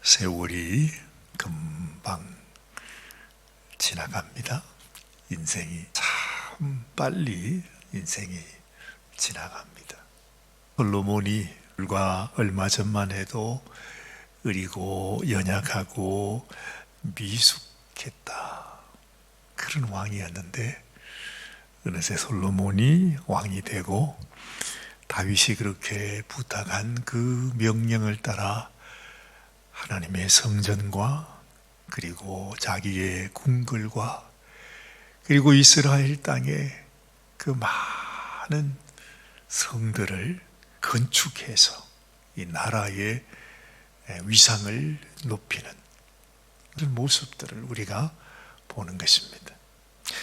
세월이 금방 지나갑니다. 인생이 참 빨리 지나갑니다. 솔로몬이 불과 얼마 전만 해도 의리고 연약하고 미숙했다, 그런 왕이었는데 어느새 솔로몬이 왕이 되고 다윗이 그렇게 부탁한 그 명령을 따라 하나님의 성전과 그리고 자기의 궁궐과 그리고 이스라엘 땅에 그 많은 성들을 건축해서 이 나라의 위상을 높이는 그런 모습들을 우리가 보는 것입니다.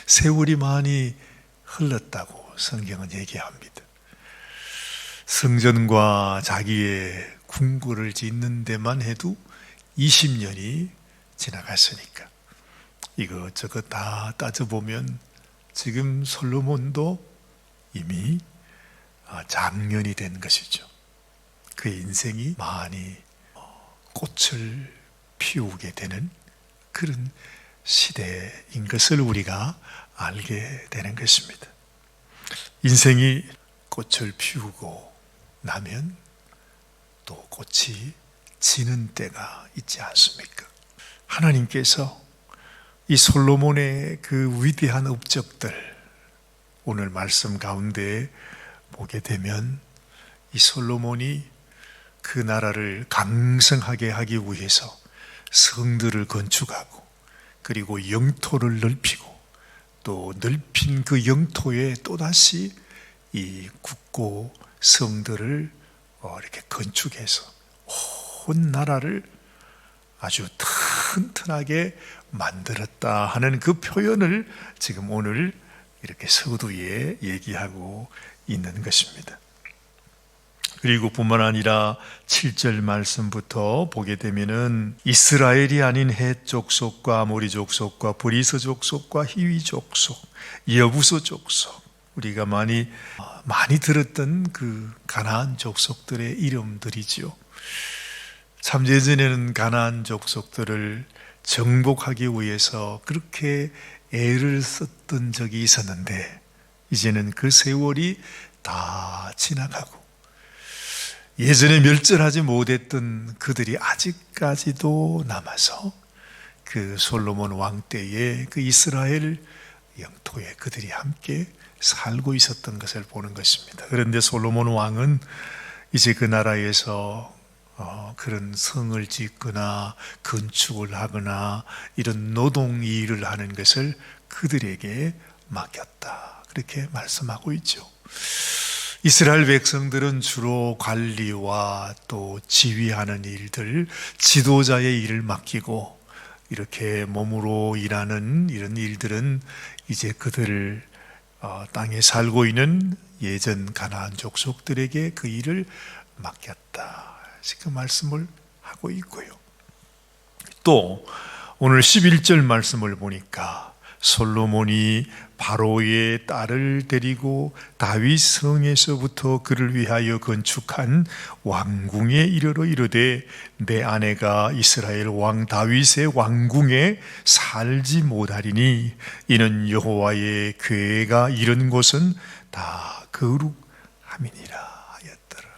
세월이 많이 흘렀다고 성경은 얘기합니다. 성전과 자기의 궁궐을 짓는 데만 해도 20년이 지나갔으니까 이것저것 다 따져보면 지금 솔로몬도 이미 장년이 된 것이죠. 그의 인생이 많이 꽃을 피우게 되는 그런 시대인 것을 우리가 알게 되는 것입니다. 인생이 꽃을 피우고 나면 또 꽃이 지는 때가 있지 않습니까? 하나님께서 이 솔로몬의 그 위대한 업적들, 오늘 말씀 가운데 보게 되면 이 솔로몬이 그 나라를 강성하게 하기 위해서 성들을 건축하고 그리고 영토를 넓히고 또 넓힌 그 영토에 또다시 이 굳고 성들을 이렇게 건축해서 온 나라를 아주 튼튼하게 만들었다 하는 그 표현을 지금 오늘 이렇게 서두에 얘기하고 있는 것입니다. 그리고 뿐만 아니라 7절 말씀부터 보게 되면은 이스라엘이 아닌 헷 족속과 아모리 족속과 브리스 족속과 히위 족속, 여부스 족속, 우리가 많이 들었던 그 가나안 족속들의 이름들이죠. 참 예전에는 가나안 족속들을 정복하기 위해서 그렇게 애를 썼던 적이 있었는데 이제는 그 세월이 다 지나가고 예전에 멸절하지 못했던 그들이 아직까지도 남아서 그 솔로몬 왕 때에 그 이스라엘 영토에 그들이 함께 살고 있었던 것을 보는 것입니다. 그런데 솔로몬 왕은 이제 그 나라에서 그런 성을 짓거나 건축을 하거나 이런 노동 일을 하는 것을 그들에게 맡겼다, 그렇게 말씀하고 있죠. 이스라엘 백성들은 주로 관리와 또 지휘하는 일들, 지도자의 일을 맡기고 이렇게 몸으로 일하는 이런 일들은 이제 그들 땅에 살고 있는 예전 가나안 족속들에게 그 일을 맡겼다, 그 말씀을 하고 있고요. 또 오늘 11절 말씀을 보니까 솔로몬이 바로의 딸을 데리고 다윗 성에서부터 그를 위하여 건축한 왕궁에 이르러 이르되 내 아내가 이스라엘 왕 다윗의 왕궁에 살지 못하리니 이는 여호와의 궤가 이른 곳은 다 거룩함이니라 하였더라.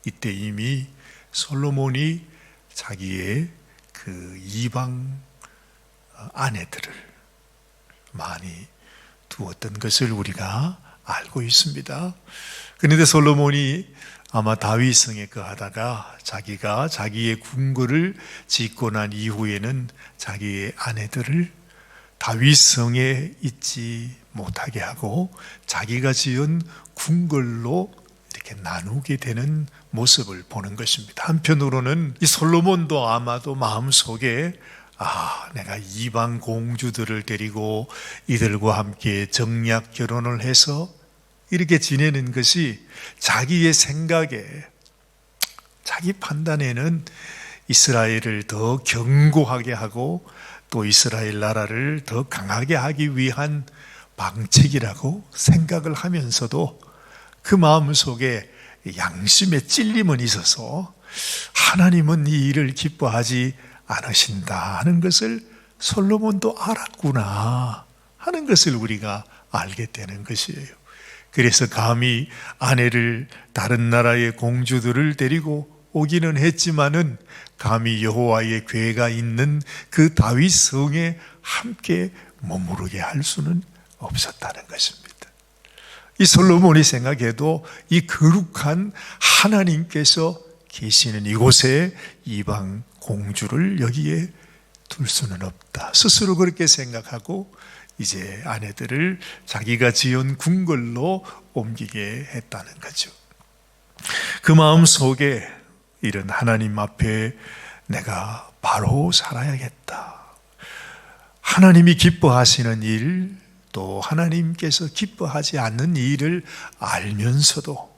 이때 이미 솔로몬이 자기의 그 이방 아내들을 많이 두었던 것을 우리가 알고 있습니다. 그런데 솔로몬이 아마 다윗성에 거하다가 자기가 자기의 궁궐을 짓고 난 이후에는 자기의 아내들을 다윗성에 있지 못하게 하고 자기가 지은 궁궐로 이렇게 나누게 되는 모습을 보는 것입니다. 한편으로는 이 솔로몬도 아마도 마음속에 내가 이방 공주들을 데리고 이들과 함께 정략 결혼을 해서 이렇게 지내는 것이 자기의 생각에, 자기 판단에는 이스라엘을 더 견고하게 하고 또 이스라엘 나라를 더 강하게 하기 위한 방책이라고 생각을 하면서도 그 마음속에 양심의 찔림은 있어서 하나님은 이 일을 기뻐하지 않으신다 하는 것을 솔로몬도 알았구나 하는 것을 우리가 알게 되는 것이에요. 그래서 감히 아내를 다른 나라의 공주들을 데리고 오기는 했지만은 감히 여호와의 궤가 있는 그 다윗 성에 함께 머무르게 할 수는 없었다는 것입니다. 이 솔로몬이 생각해도 이 거룩한 하나님께서 계시는 이곳에 이방 공주를 여기에 둘 수는 없다. 스스로 그렇게 생각하고 이제 아내들을 자기가 지은 궁궐로 옮기게 했다는 거죠. 그 마음 속에 이런 하나님 앞에 내가 바로 살아야겠다. 하나님이 기뻐하시는 일, 또 하나님께서 기뻐하지 않는 일을 알면서도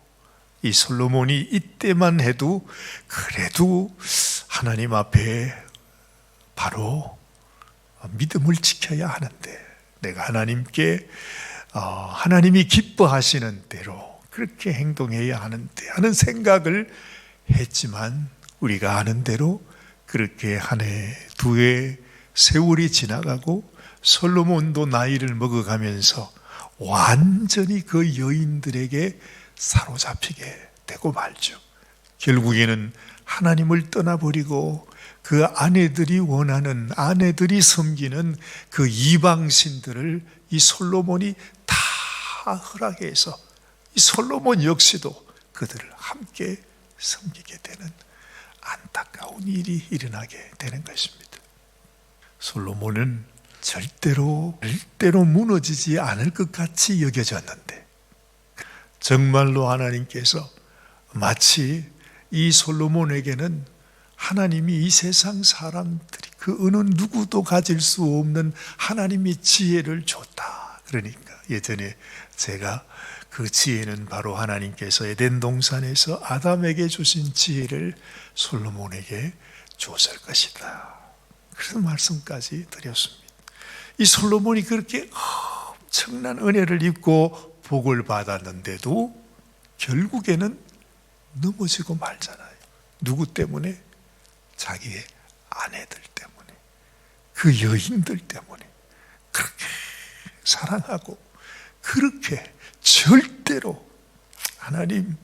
이 솔로몬이 이때만 해도 그래도 하나님 앞에 바로 믿음을 지켜야 하는데, 내가 하나님께 하나님이 기뻐하시는 대로 그렇게 행동해야 하는데 하는 생각을 했지만, 우리가 아는 대로 그렇게 한 해, 두 해 세월이 지나가고 솔로몬도 나이를 먹어가면서 완전히 그 여인들에게 사로잡히게 되고 말죠. 결국에는 하나님을 떠나버리고 그 아내들이 원하는, 아내들이 섬기는 그 이방신들을 이 솔로몬이 다 허락해서 이 솔로몬 역시도 그들을 함께 섬기게 되는 안타까운 일이 일어나게 되는 것입니다. 솔로몬은 절대로 무너지지 않을 것 같이 여겨졌는데, 정말로 하나님께서 마치 이 솔로몬에게는 하나님이 이 세상 사람들이 그 어느 누구도 가질 수 없는 하나님의 지혜를 줬다. 그러니까 예전에 제가 그 지혜는 바로 하나님께서 에덴 동산에서 아담에게 주신 지혜를 솔로몬에게 줬을 것이다. 그래서 말씀까지 드렸습니다. 이 솔로몬이 그렇게 엄청난 은혜를 입고 복을 받았는데도 결국에는 넘어지고 말잖아요. 누구 때문에? 자기의 아내들 때문에, 그 여인들 때문에 그렇게 사랑하고 그렇게 절대로 하나님,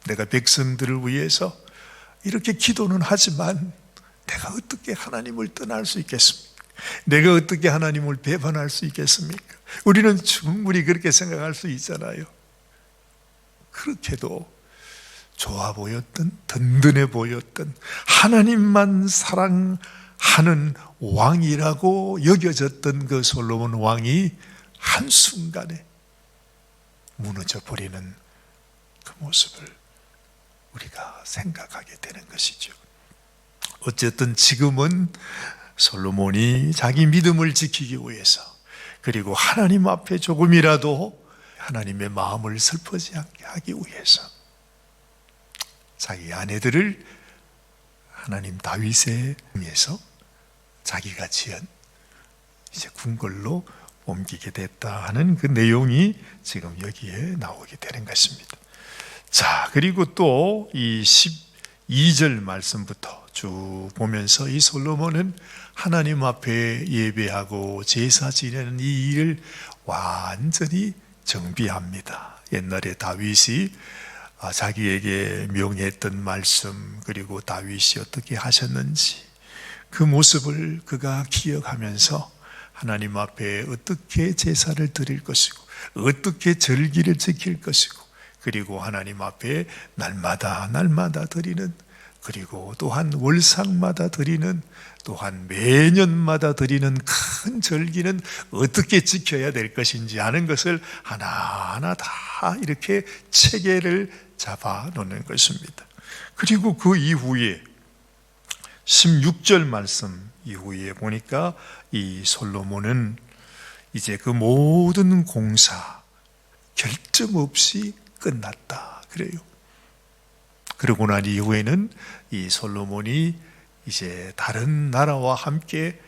내가 백성들을 위해서 이렇게 기도는 하지만 내가 어떻게 하나님을 떠날 수 있겠습니까? 내가 어떻게 하나님을 배반할 수 있겠습니까? 우리는 충분히 그렇게 생각할 수 있잖아요. 그렇게도 좋아 보였던, 든든해 보였던, 하나님만 사랑하는 왕이라고 여겨졌던 그 솔로몬 왕이 한순간에 무너져 버리는 그 모습을 우리가 생각하게 되는 것이죠. 어쨌든 지금은 솔로몬이 자기 믿음을 지키기 위해서, 그리고 하나님 앞에 조금이라도 하나님의 마음을 슬퍼지 않게 하기 위해서 자기 아내들을 하나님 다윗에 의해서 자기가 지은 이제 궁궐로 옮기게 됐다 하는 그 내용이 지금 여기에 나오게 되는 것입니다. 자, 그리고 또 이 12절 말씀부터 쭉 보면서 이 솔로몬은 하나님 앞에 예배하고 제사 지내는 이 일을 완전히 정비합니다. 옛날에 다윗이 자기에게 명했던 말씀, 그리고 다윗이 어떻게 하셨는지 그 모습을 그가 기억하면서 하나님 앞에 어떻게 제사를 드릴 것이고 어떻게 절기를 지킬 것이고, 그리고 하나님 앞에 날마다 드리는, 그리고 또한 월상마다 드리는, 또한 매년마다 드리는 큰 절기는 어떻게 지켜야 될 것인지 하는 것을 하나하나 다 이렇게 체계를 잡아 놓는 것입니다. 그리고 그 이후에 16절 말씀 이후에 보니까 이 솔로몬은 이제 그 모든 공사 결점 없이 끝났다 그래요. 그러고 난 이후에는 이 솔로몬이 이제 다른 나라와 함께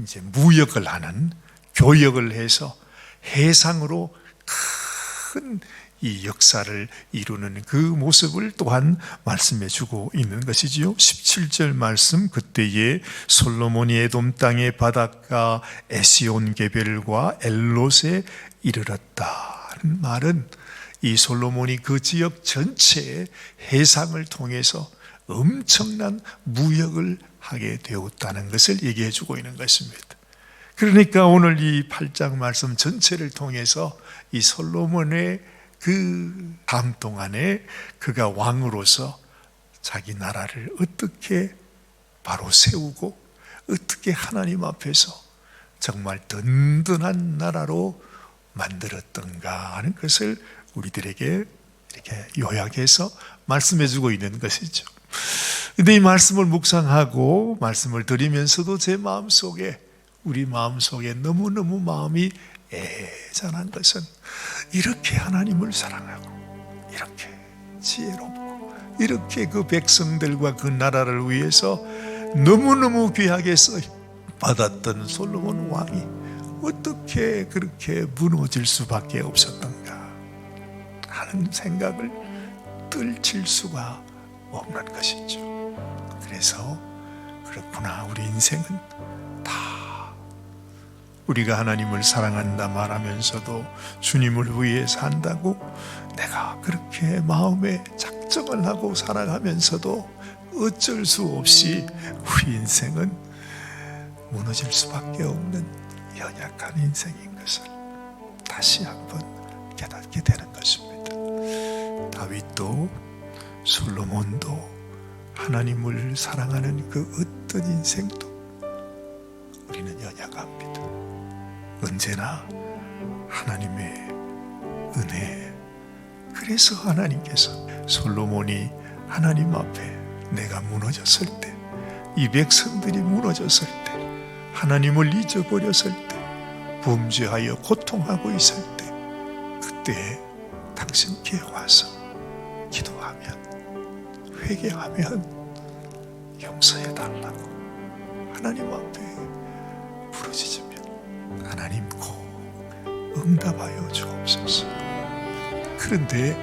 이제 무역을 하는, 교역을 해서 해상으로 큰 이 역사를 이루는 그 모습을 또한 말씀해 주고 있는 것이지요. 17절 말씀, 그때에 솔로몬이 에돔 땅의 바닷가 에시온 게벨과 엘롯에 이르렀다는 말은 이 솔로몬이 그 지역 전체의 해상을 통해서 엄청난 무역을 하게 되었다는 것을 얘기해 주고 있는 것입니다. 그러니까 오늘 이 8장 말씀 전체를 통해서 이 솔로몬의 그 삶 동안에 그가 왕으로서 자기 나라를 어떻게 바로 세우고 어떻게 하나님 앞에서 정말 든든한 나라로 만들었던가 하는 것을 우리들에게 이렇게 요약해서 말씀해 주고 있는 것이죠. 그런데 이 말씀을 묵상하고 말씀을 드리면서도 제 마음속에, 우리 마음속에 너무너무 마음이 애잔한 것은 이렇게 하나님을 사랑하고 이렇게 지혜롭고 이렇게 그 백성들과 그 나라를 위해서 너무너무 귀하게 받았던 솔로몬 왕이 어떻게 그렇게 무너질 수밖에 없었던가 하는 생각을 떨칠 수가 없는 것이죠. 그래서 그렇구나, 우리 인생은 다 우리가 하나님을 사랑한다 말하면서도 주님을 위해 산다고 내가 그렇게 마음에 작정을 하고 살아가면서도 어쩔 수 없이 우리 인생은 무너질 수밖에 없는 연약한 인생인 것을 다시 한번 깨닫게 되는 것입니다. 다윗도 솔로몬도 하나님을 사랑하는 그 어떤 인생도 우리는 연약합니다. 언제나 하나님의 은혜, 그래서 하나님께서 솔로몬이 하나님 앞에 내가 무너졌을 때, 이 백성들이 무너졌을 때, 하나님을 잊어버렸을 때, 범죄하여 고통하고 있을 때, 그때 당신께 와서 기도하면, 회개하면 용서해달라고 하나님 앞에 부르짖으면 하나님 꼭 응답하여 주옵소서. 그런데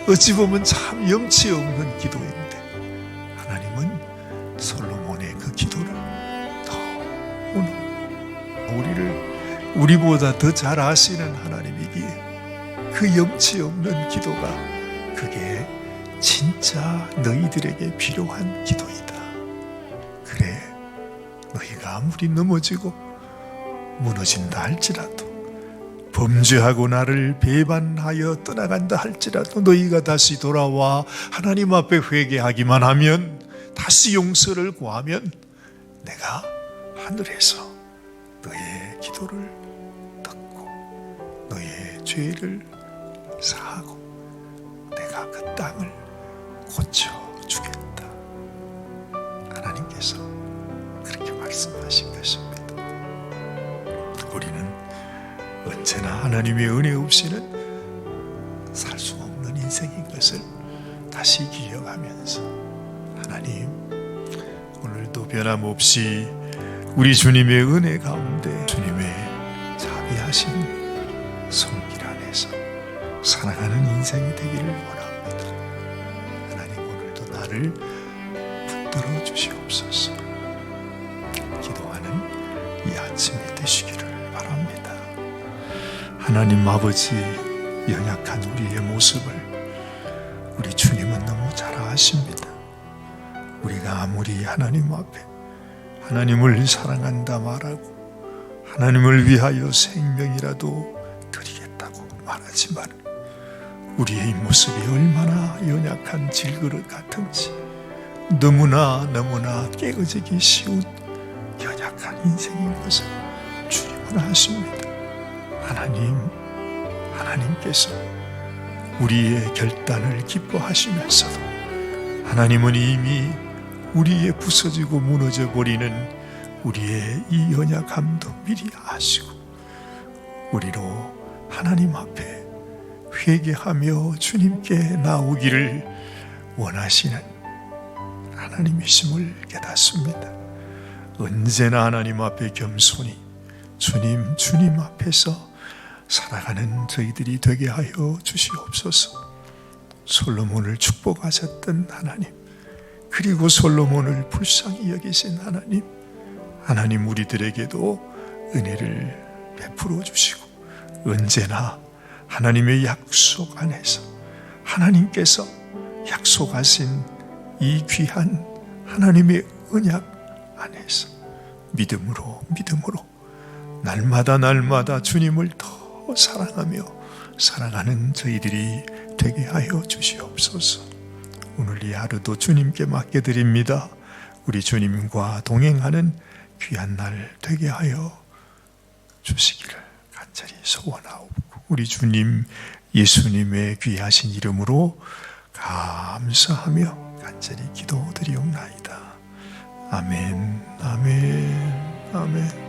어찌 보면 참 염치 없는 기도인데 하나님은 솔로몬의 그 기도를 우리보다 더 잘 아시는 하나님이기에 그 염치 없는 기도가 그게 진짜 너희들에게 필요한 기도이다. 그래, 너희가 아무리 넘어지고 무너진다 할지라도, 범죄하고 나를 배반하여 떠나간다 할지라도 너희가 다시 돌아와 하나님 앞에 회개하기만 하면, 다시 용서를 구하면 내가 하늘에서 너의 기도를 듣고 너의 죄를 사하고 내가 그 땅을 고쳐주겠다. 하나님께서 그렇게 말씀하신 것입니다. 우리는 언제나 하나님의 은혜 없이는 살 수 없는 인생인 것을 다시 기억하면서, 하나님 오늘도 변함없이 우리 주님의 은혜 가운데 주님의 자비하신 손길 안에서 살아가는 인생이 되기를 원합니다. 하나님 오늘도 나를 붙들어 주시옵소서. 기도하는 이 아침이 되시기를 바랍니다. 하나님 아버지, 연약한 우리의 모습을 우리 주님은 너무 잘 아십니다. 우리가 아무리 하나님 앞에 하나님을 사랑한다 말하고 하나님을 위하여 생명이라도 드리겠다고 말하지만 우리의 모습이 얼마나 연약한 질그릇 같은지, 너무나 깨어지기 쉬운 연약한 인생인 것을 주님은 아십니다. 하나님께서 우리의 결단을 기뻐하시면서도 하나님은 이미 우리의 부서지고 무너져 버리는 우리의 이 연약함도 미리 아시고 우리로 하나님 앞에 회개하며 주님께 나오기를 원하시는 하나님이심을 깨닫습니다. 언제나 하나님 앞에 겸손히 주님 앞에서 살아가는 저희들이 되게 하여 주시옵소서. 솔로몬을 축복하셨던 하나님, 그리고 솔로몬을 불쌍히 여기신 하나님, 하나님 우리들에게도 은혜를 베풀어 주시고 언제나 하나님의 약속 안에서 하나님께서 약속하신 이 귀한 하나님의 언약 안에서 믿음으로 날마다 주님을 더 사랑하며 살아가는 저희들이 되게 하여 주시옵소서. 오늘 이 하루도 주님께 맡겨드립니다. 우리 주님과 동행하는 귀한 날 되게 하여 주시기를 간절히 소원하옵고, 우리 주님 예수님의 귀하신 이름으로 감사하며 간절히 기도드리옵나이다. 아멘, 아멘, 아멘.